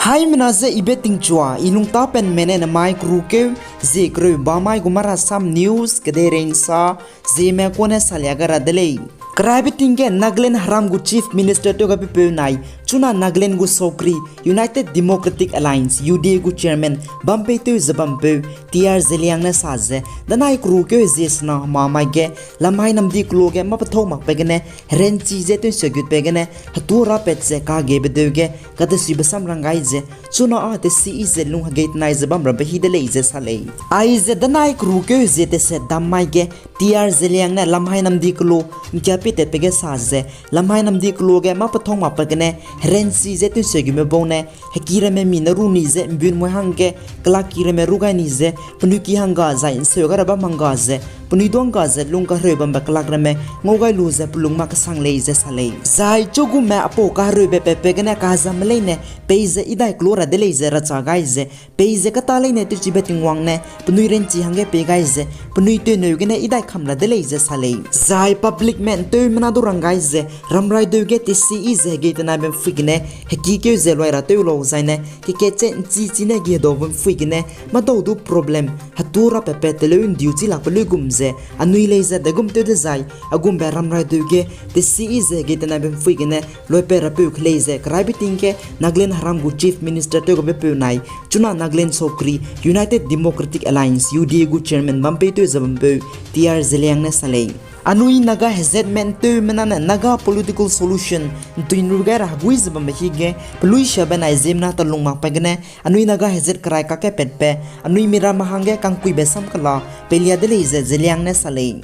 hai mena ze ibeting chua ilung ta pen mene na mai kruke ze kru ba mai gu Marasam news kedereng sa Zeme kone salyagara delei Krabiting ke Nagaland haram gu chief minister to ga pe nai chuna Nagaland gu sokri United Democratic Alliance UDA gu chairman bampe tu zabampe TR Zeliang na saze danai kruke zesna ma mai ge Lamhai Namdi klo ge ma patho mak pegene ren chi je tu segut pegene hatura pet se ka ge bedege kada si basam rangai je chuna a te si is lung gate nai zabam ra hi de le je sale ai je danai kruke je te se damai ge TR Zeliang na Lamhai Namdi klo kya pete pege saze Lamhai Namdi klo ge ma pathong ma pegene ren si je tu segu me bone hekira me minaru ni je bin mo hangge kala kire me ruga ni je punu ki hanga zain se ga ba manga je puni dong ga je lung ka rebam ba kala grame ngogai lu je pulung ma ka sang le je sale zai chogu me apo ka rebe pe pegene ka zam le ne peize idai klora de le je ra cha gai je peize ka ta le ne tu chi beting wang ne punu ren chi hangge pe gai je punu te ne ge ne idai khamla de le je sale zai public men tu mana du rangai je ramrai de ge ti si is ge te na ben figne heki ke je loi ra te lo zai ne ki ke chen chi chi ne ge do ben figne ma do du problem hatura pe pe te le un diu chi la pe le gum je anui le je de gum te de zai agum be ramrai de ge ti si is ge te na ben figne loi pe ra pe khle je krai biting ke Nagaland haram gu chief minister to be pe nai chuna Nagaland sokri United Democratic Alliance UDA gu chairman bampe to zabampe TR Zeliang na sale anui naga hezedment tu menana naga political solution tuin rugara guiz bam hige plui shabana zemna talung ma pagne anui naga hezet krai ka ke petpe anui mira mahange kangkui besam kala pelia dele ze Zeliang na sale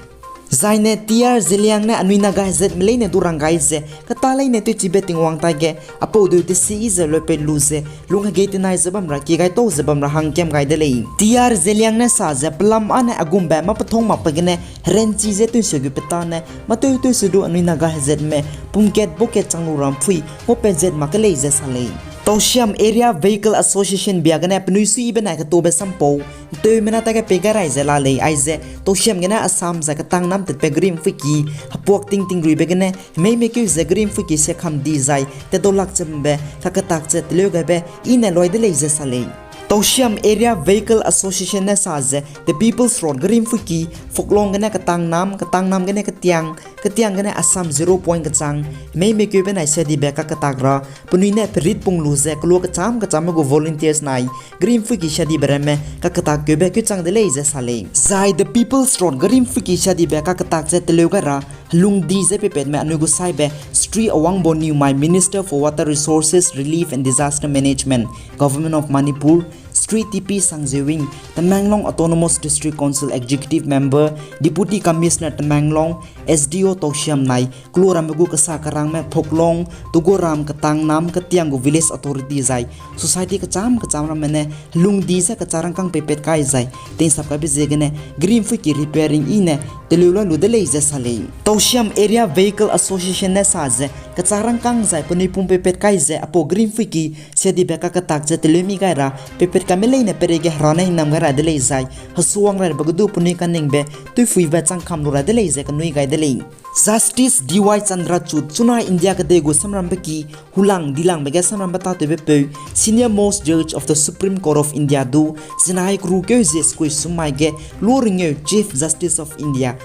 zaine TR Zeliang na anui naga hezet mele ne durangai ze katale ne tu chibeting wang ta ge apo du te si ze lo pe luze lunga gate nai zabam ra ki gai to zabam ra hang kem gai dele TR Zeliang na sa ze plam ana agum ba ma pathong ma pagne ren chi je tu segu petane ma tu tu sudu anui naga hezet me pumket boket changlu ram phui ho pe zet ma kale ze sale Tausiam Area Vehicle Association biagane penui sui bena ka tobe sampo to mena ta ka pegarai zela le aize Tausiam gena Assam za ka tang nam te pegrim fiki hapuak ting ting ri begane me ke za grim fiki se kham di zai te dolak chembe ka ka tak che tlo ga be ine loi de le ze sale Tausiam Area Vehicle Association na saze the People's Road Grim Fuki Foklong gana katang nam gana katiang gana Assam 0 point kachang me ke ben ai sedi beka katagra punine perit pung luze klo kacham go volunteers nai Grim Fuki shadi bereme ka katak ke be kachang de leize sale zai the People's Road Grim Fuki shadi beka katak je telogara lung di ze pepet me anugo sai be Sri Awang Bonu my Minister for Water Resources Relief and Disaster Management Government of Manipur Street TP Sangjewing, Tamanglong Autonomous District Council Executive Member, Deputy Commissioner Tamanglong, SDO Tausiam Nai, Kloramagu Kasakarang Me Phoklong, Tugoram Katang Nam Katiangu Village Authority Zai, Society Kacham Ramene, Lung Disa Kacharang Kang Pepet Kai Zai, Tin Sapkabi Zegene, Green Fiki Repairing Ine, Telula Ludele Sale. Tausiam Area Vehicle Association Nesaze, Kacharang Kang Zai, Punipum Pepet Kai Zai, Apo Green Fiki, Sedi Beka Katak Zetelumi Gaira, Pepet Kamele ne perege rana inam gara de lezai hasuang ra bagdu puni kaning be tu fui ba chang kham lura de leze ka nui gai de le Justice DY Chandra chuna India ka de go samram ki hulang dilang bega samram bata te be senior most judge of the Supreme Court of India du zinai kru ke je skui sumai ge loringe Chief Justice of India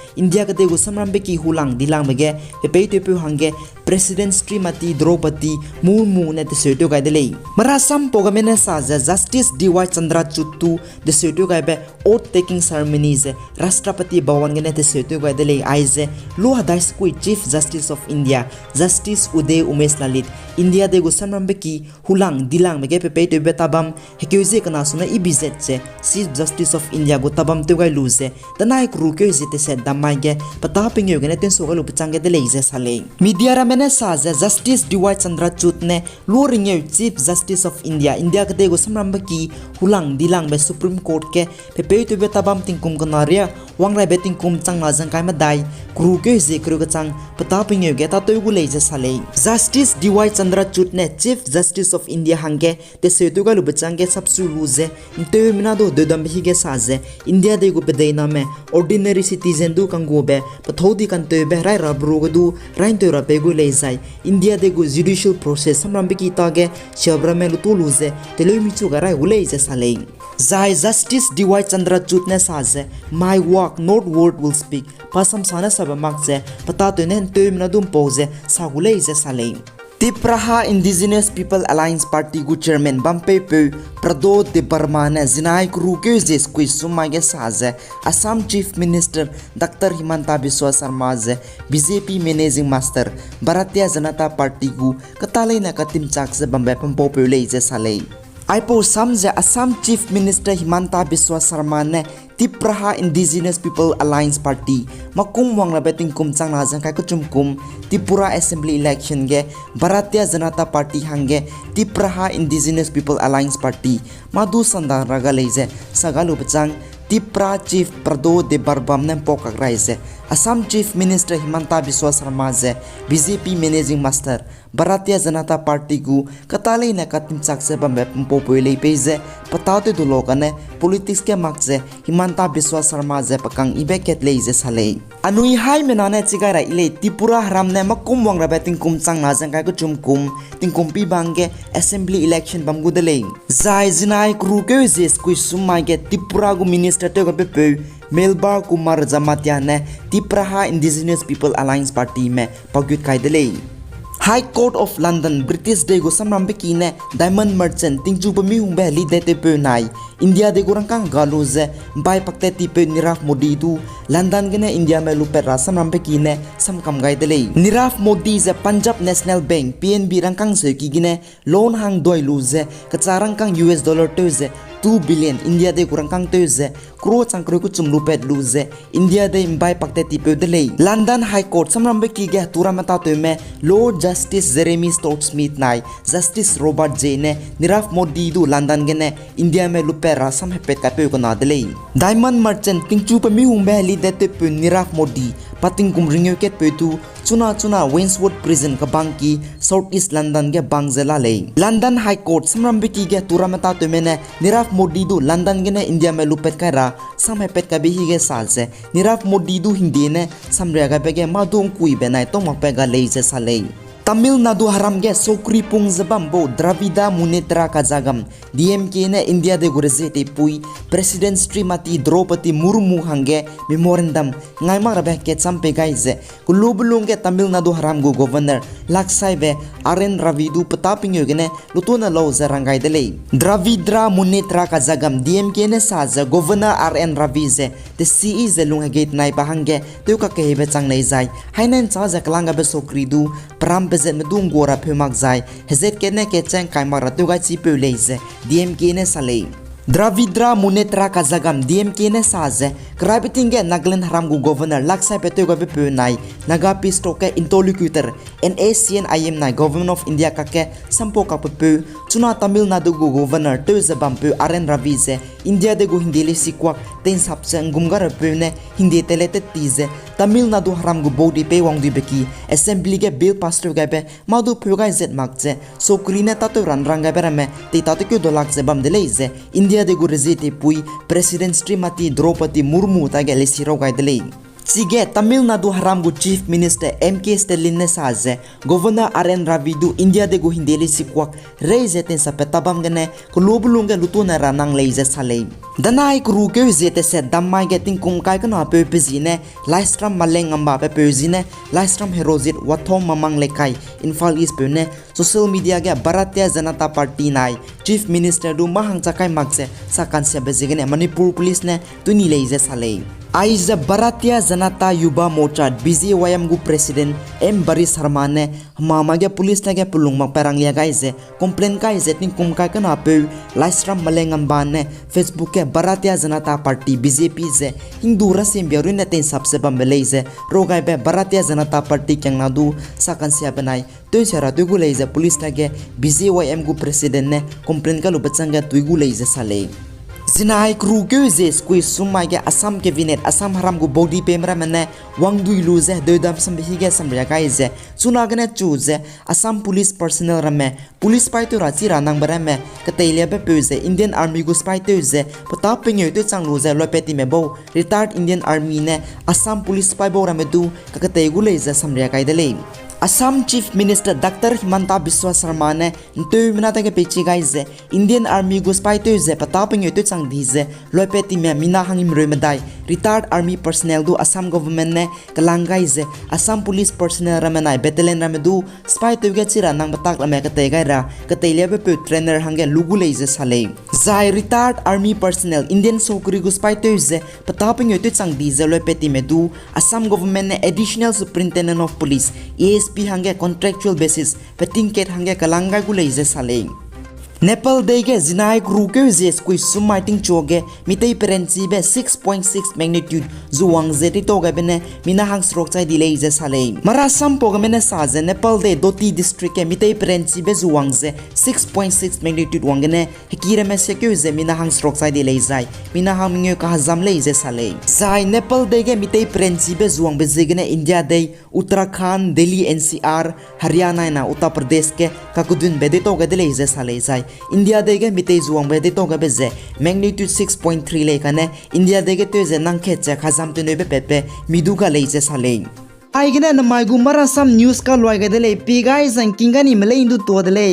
ka de go samram ki hulang dilang bege pe te pe hange President Srimati Draupadi Murmu ne te seto gai de le Marasam pogamena sa Justice DY Chandra tu the seto gai be oath taking ceremonies Rashtrapati Bhawan ge ne te seto gai de le aize lo Skui Chief Justice of India Justice Uday Umesh Lalit India de go samram ki hulang dilang mege pe te betabam hekeuze kana suna ibizet che Chief Justice of India go tabam te gai luze tanai kru ke zite se damai ge pata pingyo ge ne ten so ga lu pchang de leize sale media ra mena sa Justice DY Chandra ne lo ringe Chief Justice of India ka de go samram ki hulang dilang be Supreme Court ke pe te betabam tingkum kana ria wangra beting kum chang na jang kai ma dai kru ke je kru kachang pataping yoge ta toy gu leje sale Justice DY Chandrachud ne Chief Justice of India hange te setu ga lu bachang ge sabsu luze te mina do dam hi ge saze India de gu bedaina me ordinary citizen du kangu be pathodi kan te be rai rabru gu du rain te ra pe gu lezai India de gu judicial process samram be ki ta ge shabra me lu tu luze te lu mi chu ga rai gu leze sale Zai Justice DY Chandrachud ne saze my work not word will speak pasam sana sab makje pata to nen to mina dum pose sagule is sale Tipraha Indigenous People Alliance Party gu chairman Bampe Pe Prado de Barmana Zinai Kruke Jes Kuisumage Saze Assam Chief Minister Dr. Himanta Biswa Sarma BJP Managing Master Bharatiya Janata Party gu katalay na katim chakse Bambe Pampo Pule Sale Aipo Samje Assam Chief Minister Himanta Biswa Sarma ne Tipraha Indigenous People Alliance Party makum wang la beting kum chang na jang kai ko chum kum Tripura Assembly election ge Bharatiya Janata Party hange Tipraha Indigenous People Alliance Party madu sandang raga leje sagalu bachang Tipra Chief Prado de Barbam ne pokak raise Assam Chief Minister Himanta Biswa Sarma BJP Managing Master Bharatiya Janata Party gu katalay na katim chakse bambe pumpopoy peze patate dulokane politics ke makse Himanta Biswa Sarma pakang ibeket leize sale anui hai menane chigara ile Tripura haram ne makum wang rabe tingkum chang na jang kai ko chumkum tingkum pi bangge assembly election bamgu dele zai zinai kruke jes kuisum maige Tripura gu minister te go pe Melbar Kumar Jamatia ne Tipraha Indigenous People Alliance Party me pagyut kai dele High Court of London British de go samram beki ne diamond merchant tingju pami hung be li de te pe nai India de gorang kang galuze bai pakte ti pe Nirav Modi du London gene India me lupe rasam ram beki ne sam kam gai dele Nirav Modi ze Punjab National Bank PNB rang kang se ki gine loan hang doi luze kacharang kang US dollar to ze 2 billion India de kurang kang teuze kro chang kro ku chum lupet luze India de imbai pakte ti pe dele London High Court samram be ki ge turamata to me Lord Justice Jeremy Smith nai Justice Robert J ne Nirav Modi du London gene India me lupe rasam hepet ka pe ko na dele Diamond Merchant tingchu pe mi hung be li de te pe Nirav Modi pating kum ringyo ket pe tu chuna Wainswood Prison ka bangki South East London ge bangzela le London High Court samram be ki ge turamata to me ne Nirav Modi du London gene India me lupet kara sam hepet ka bihi ge salse Nirav Modi du hindi ne samre ga bege madung kui benai to makpe ga leise sale Tamil Nadu haram ge sokri pung zabambo Dravida Munetra ka jagam DMK ne India de gureze te pui President Srimati Draupadi Murmu hange memorandum ngai ma rabe ke champe gaize kulubulung ge Tamil Nadu haram go governor laksai be RN Ravidu pataping yogene lutuna lo zarangai dele Dravida Munetra ka jagam DMK ne saja governor RN Ravize the CE zelung gate nai bahange tu ka ke be chang nei jai hainen cha ja klanga be sokri du pram bezet medung gora phemak jai hezet ke ne ke chang kai mara tu ga chi pe leize DMK ne sale Dravida Munetra ka jagam DMK ne saje krabiting ge Nagaland haram gu governor laksai pe go be pe nai naga pisto ke interlocutor NACN IM nai government of India ka ke sampo ka pe chuna Tamil Nadu gu governor to zabam pe RN Ravize India de gu hindi le sikwak ten sapchang gumgar pe ne hindi telete tize Tamil Nadu haram gu body pe wang di beki assembly ge bill pass to ge be madu phugai zet makje so krine ta to ran rang ge berame te ta to ke dolak ze bam de leize India de gu rezete pui President Srimati Draupadi Murmu ta ge le siro gai de le Sige Tamil Nadu haram gu Chief Minister MK Stalin ne saje Governor RN Ravidu India de gu hindeli sikwak reize ten sa petabam gene kulubulung ge lutuna ranang leize sale Danai kru ke zete se dammai getting kum kai kana pe pezine livestream maleng amba pe pezine livestream herozit wathom mamang lekai Infal East pe ne social media ge Bharatiya Janata Party nai Chief Minister du mahang chakai makse sakan se bezigene Manipur police ne tuni leize sale Aiza Bharatiya Janata Yuba Morcha BJYM gu President M Baris Sharma ne mama ge police na ge pulung mak parang ya guys complain kai je ting kum kai kana pe livestream malengam ban ne Facebook ke Bharatiya Janata Party BJP je Hindu rasim biaru ne ten sabse bam leize rogai be Bharatiya Janata Party kyang na du sakan sia benai to sera tu gu leize police na ge BJYM gu President ne complain ka lu bachanga tu gu leize sale Zinai kru ke ze squeeze sumai ge Assam cabinet Assam haram gu body pemra mane wangdui lu ze dedam sambi ge samria kai ze sunagane chu ze Assam police personnel rame police pai to rachi ranang barame katelia be pe ze Indian army gu spy to ze pata pingyo to changlu ze lopeti me bo retired Indian army ne Assam police spy bo rame du kakate gu le ze samria kai de le Assam Chief Minister Dr. Himanta Biswa Sarma ne ntoi minata ke pechi guys Indian Army go spy to ze pataping yo to chang di ze lopeti me mina hangim roi medai retired army personnel do Assam government ne kalangai ze Assam police personnel ramenai battalion ramedu spy to ge chira nang batak lame ka te gai ra ka te lebe pe trainer hange lugu le ze sale zai retired army personnel Indian sokuri go spy to ze pataping yo to chang di ze lopeti me du Assam government ne additional superintendent of police ASP hange contractual basis petting ket hange kalanga gu leize sale Nepal dege zinai kru ke ze squeeze sumiting choge mitei perensi be 6.6 magnitude zuwang zeti to ga bene mina hang strok chai delay ze sale Marasam pogamene sa ze Nepal de Doti district ke mitei perensi be zuwang ze 6.6 magnitude wangene hikire me se ke ze mina hang strok chai delay zai mina hang mingyo ka hazam le ze sale zai Nepal dege mitei perensi be zuwang be zegene India de Uttarakhand Delhi NCR Haryana na Uttar Pradesh ke kakudun bede to ga delay ze sale zai India dege mitei zuwang be de to ga be ze magnitude 6.3 le kane India dege to ze nang khe che khazam te nebe pepe midu ga le ze sale ai gena na mai gu Marasam news ka loi ga de le pi guys an kinga ni mele indu to de le